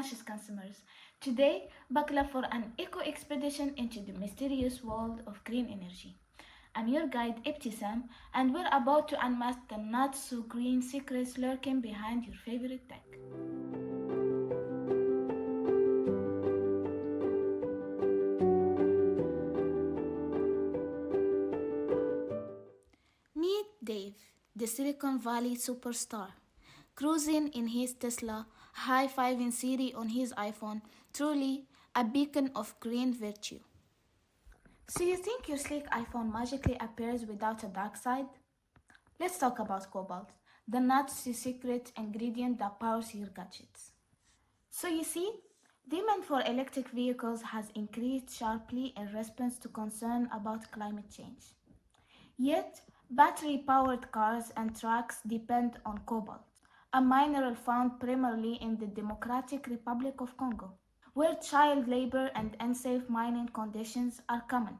conscious consumers. Today, buckle up for an eco-expedition into the mysterious world of green energy. I'm your guide Ibtisam, and we're about to unmask the not-so-green secrets lurking behind your favorite tech. Meet Dave, the Silicon Valley superstar. Cruising in his Tesla, high-fiving Siri on his iPhone, truly a beacon of green virtue. So you think your sleek iPhone magically appears without a dark side? Let's talk about cobalt, the not-so-secret ingredient that powers your gadgets. So you see, demand for electric vehicles has increased sharply in response to concern about climate change. Yet, battery-powered cars and trucks depend on cobalt, a mineral found primarily in the Democratic Republic of Congo, where child labor and unsafe mining conditions are common.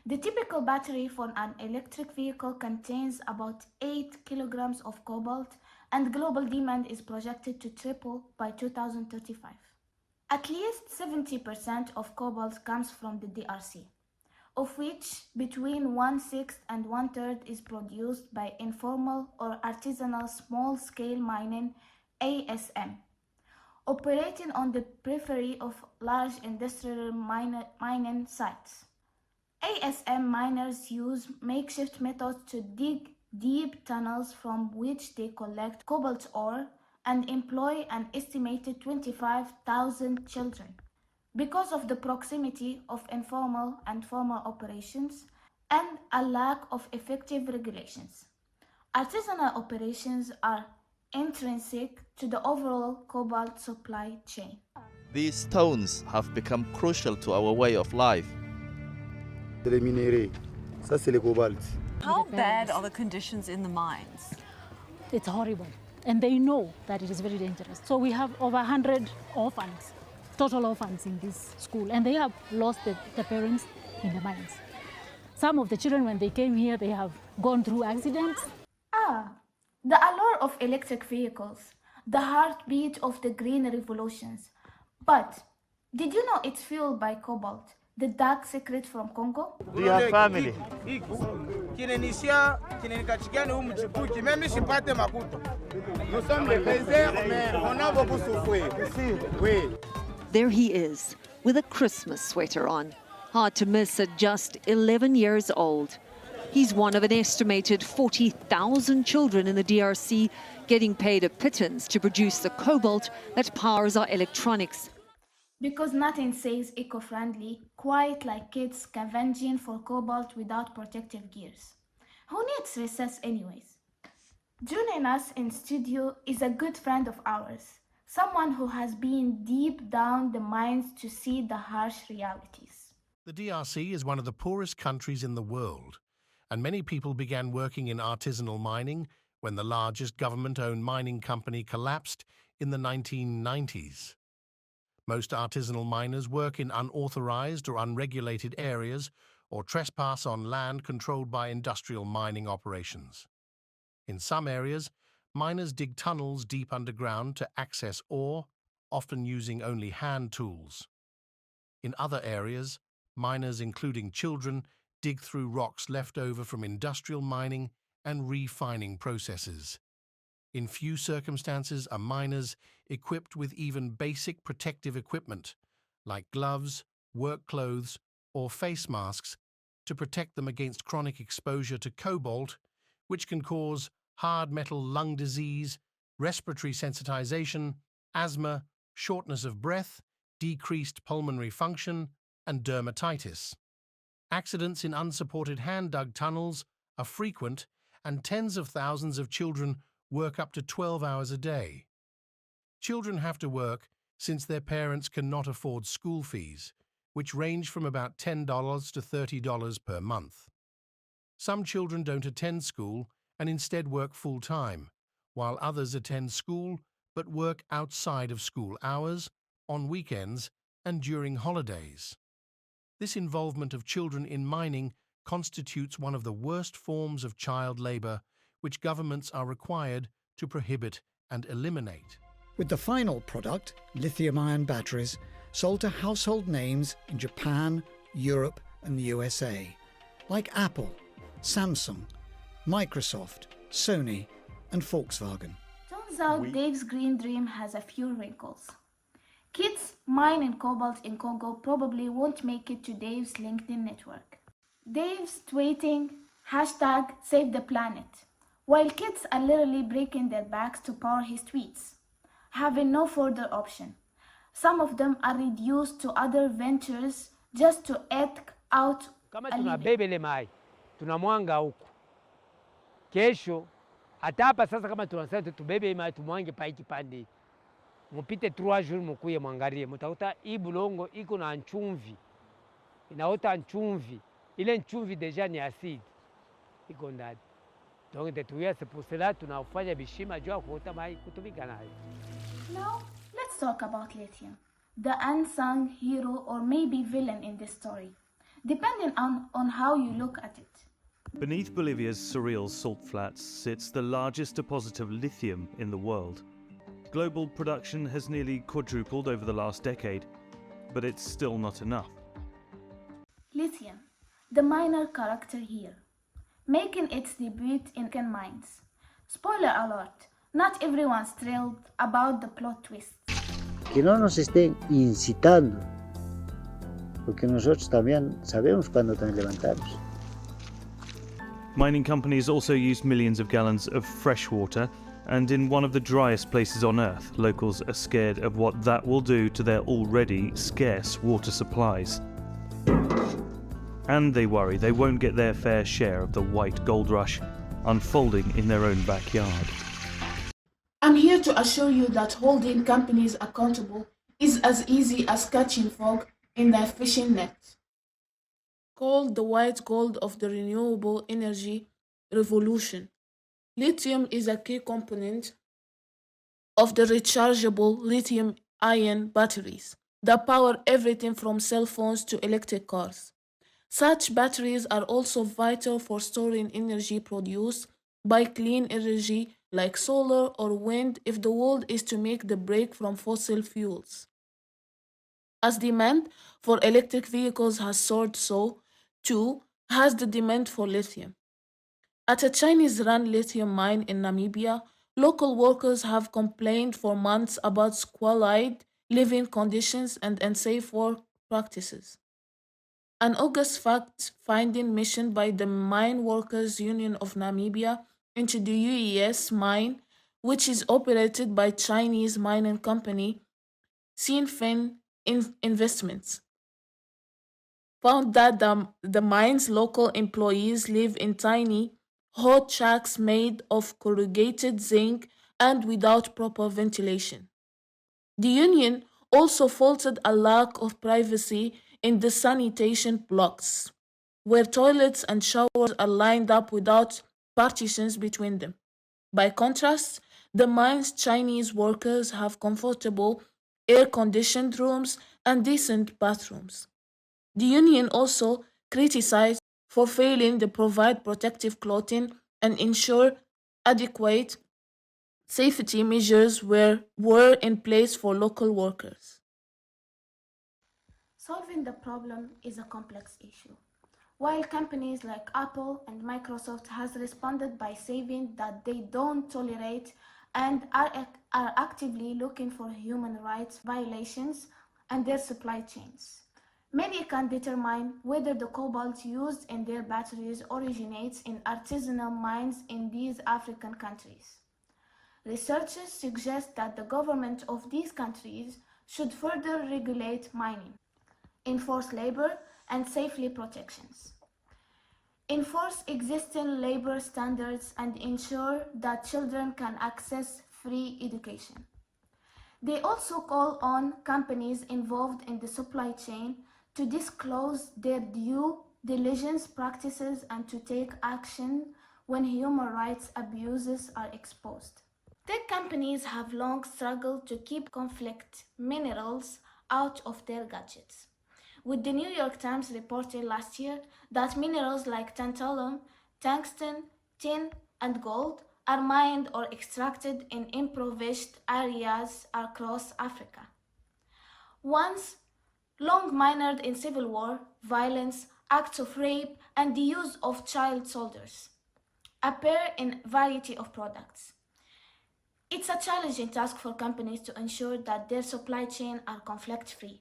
The typical battery for an electric vehicle contains about 8 kilograms of cobalt, and global demand is projected to triple by 2035. At least 70% of cobalt comes from the DRC, of which between 1/6 and 1/3 is produced by informal or artisanal small-scale mining (ASM), operating on the periphery of large industrial mining sites. ASM miners use makeshift methods to dig deep tunnels from which they collect cobalt ore and employ an estimated 25,000 children. Because of the proximity of informal and formal operations and a lack of effective regulations, artisanal operations are intrinsic to the overall cobalt supply chain. These stones have become crucial to our way of life. Les minerais, ça c'est le cobalt. How bad are the conditions in the mines? It's horrible, and they know that it is very dangerous. So we have over 100 orphans, total orphans in this school, and they have lost the parents in the mines. Some of the children, when they came here, they have gone through accidents. The allure of electric vehicles, the heartbeat of the green revolutions. But did you know it's fueled by cobalt, the dark secret from Congo? Do you have family? There he is, with a Christmas sweater on. Hard to miss at just 11 years old. He's one of an estimated 40,000 children in the DRC getting paid a pittance to produce the cobalt that powers our electronics. Because nothing says eco-friendly quite like kids scavenging for cobalt without protective gears. Who needs recess anyways? Joining us in studio is a good friend of ours, someone who has been deep down the mines to see the harsh realities. The DRC is one of the poorest countries in the world, and many people began working in artisanal mining when the largest government-owned mining company collapsed in the 1990s. Most artisanal miners work in unauthorized or unregulated areas or trespass on land controlled by industrial mining operations. In some areas, miners dig tunnels deep underground to access ore, often using only hand tools. In other areas, miners, including children, dig through rocks left over from industrial mining and refining processes. In few circumstances are miners equipped with even basic protective equipment, like gloves, work clothes, or face masks, to protect them against chronic exposure to cobalt, which can cause hard metal lung disease, respiratory sensitization, asthma, shortness of breath, decreased pulmonary function, and dermatitis. Accidents in unsupported hand-dug tunnels are frequent, and tens of thousands of children work up to 12 hours a day. Children have to work since their parents cannot afford school fees, which range from about $10 to $30 per month. Some children don't attend school and instead work full-time, while others attend school but work outside of school hours, on weekends, and during holidays. This involvement of children in mining constitutes one of the worst forms of child labor which governments are required to prohibit and eliminate. with the final product, lithium-ion batteries, sold to household names in Japan, Europe and the USA, like Apple, Samsung, Microsoft, Sony and Volkswagen. Turns out Dave's green dream has a few wrinkles. Kids mining cobalt in Congo probably won't make it to Dave's LinkedIn network. Dave's tweeting #Save the Planet, while kids are literally breaking their backs to power his tweets, having no further option. Some of them are reduced to other ventures just to eke out Kama a living. tunabebele mai, tunamwanga huku. Kesho, hata hapa sasa kama tunasema tubebe mai tumwange pa kipande. Mupite 3 jours mukuye mwangalie, mutakuta hii bulongo iko na nchumvi. Inaota nchumvi. Ile nchumvi deja ni acide. Iko ndani. Donc c'est pour cela tunafanya bishima jua kuota mai kutumika nayo. Now, let's talk about Lithium, the unsung hero or maybe villain in this story, depending on how you look at it. Beneath Bolivia's surreal salt flats sits the largest deposit of lithium in the world. Global production has nearly quadrupled over the last decade, but it's still not enough. Lithium, the minor character here, making its debut in mines. Spoiler alert, not everyone's thrilled about the plot twist. Que no nos estén incitando, porque nosotros también sabemos cuándo también levantarnos. Mining companies also use millions of gallons of fresh water, and in one of the driest places on Earth, locals are scared of what that will do to their already scarce water supplies. And they worry they won't get their fair share of the white gold rush unfolding in their own backyard. I'm here to assure you that holding companies accountable is as easy as catching frog in their fishing net. Called the white gold of the renewable energy revolution, lithium is a key component of the rechargeable lithium-ion batteries that power everything from cell phones to electric cars. Such batteries are also vital for storing energy produced by clean energy like solar or wind if the world is to make the break from fossil fuels. As demand for electric vehicles has soared, so too has the demand for lithium. At a Chinese-run lithium mine in Namibia, local workers have complained for months about squalid living conditions and unsafe work practices. An August fact-finding mission by the Mine Workers Union of Namibia into the UES mine, which is operated by Chinese mining company Sinfen Investments, found that the mine's local employees live in tiny, hot shacks made of corrugated zinc and without proper ventilation. The union also faulted a lack of privacy in the sanitation blocks, where toilets and showers are lined up without partitions between them. By contrast, the mine's Chinese workers have comfortable, air-conditioned rooms and decent bathrooms. The union also criticized for failing to provide protective clothing and ensure adequate safety measures were in place for local workers. Solving the problem is a complex issue. While companies like Apple and Microsoft has responded by saying that they don't tolerate and are actively looking for human rights violations and their supply chains. Many can determine whether the cobalt used in their batteries originates in artisanal mines in these African countries. Researchers suggest that the government of these countries should further regulate mining, enforce labor and safety protections, enforce existing labor standards and ensure that children can access free education. They also call on companies involved in the supply chain to disclose their due diligence practices and to take action when human rights abuses are exposed. Tech companies have long struggled to keep conflict minerals out of their gadgets, with the New York Times reporting last year that minerals like tantalum, tungsten, tin, and gold are mined or extracted in impoverished areas across Africa. Once long mired in civil war, violence, acts of rape, and the use of child soldiers, appear in a variety of products. It's a challenging task for companies to ensure that their supply chain are conflict-free,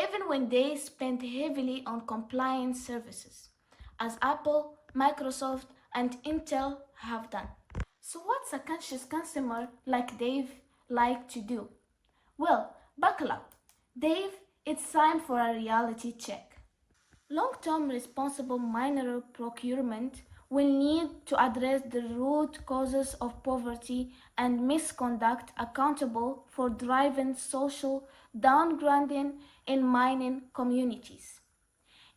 even when they spend heavily on compliance services, as Apple, Microsoft, and Intel have done. So what's a conscious consumer like Dave like to do? Well, buckle up. Dave, it's time for a reality check. Long-term responsible mineral procurement will need to address the root causes of poverty and misconduct accountable for driving social downgrading in mining communities.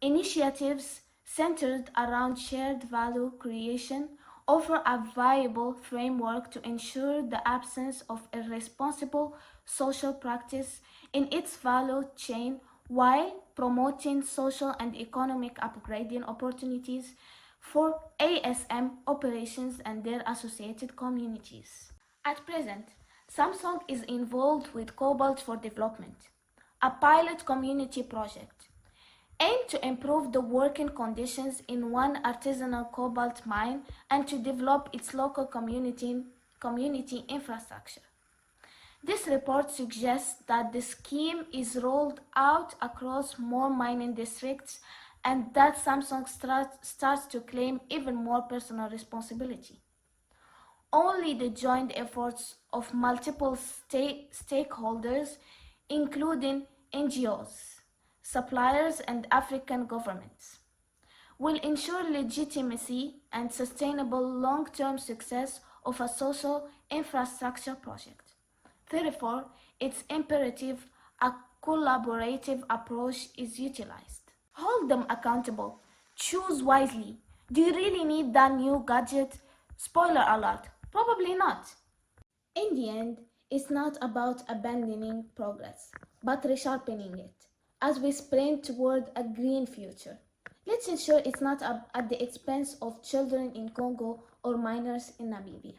Initiatives centered around shared value creation offer a viable framework to ensure the absence of irresponsible social practice in its value chain while promoting social and economic upgrading opportunities for ASM operations and their associated communities. At present, Samsung is involved with Cobalt for Development, a pilot community project aimed to improve the working conditions in one artisanal cobalt mine and to develop its local community infrastructure. This report suggests that the scheme is rolled out across more mining districts and that Samsung starts to claim even more personal responsibility. Only the joint efforts of multiple stakeholders, including NGOs, suppliers, and African governments, will ensure legitimacy and sustainable long-term success of a social infrastructure project. Therefore, it's imperative a collaborative approach is utilized. Hold them accountable. Choose wisely. Do you really need that new gadget? Spoiler alert, probably not. In the end, it's not about abandoning progress, but resharpening it as we sprint toward a green future. Let's ensure it's not at the expense of children in Congo or miners in Namibia.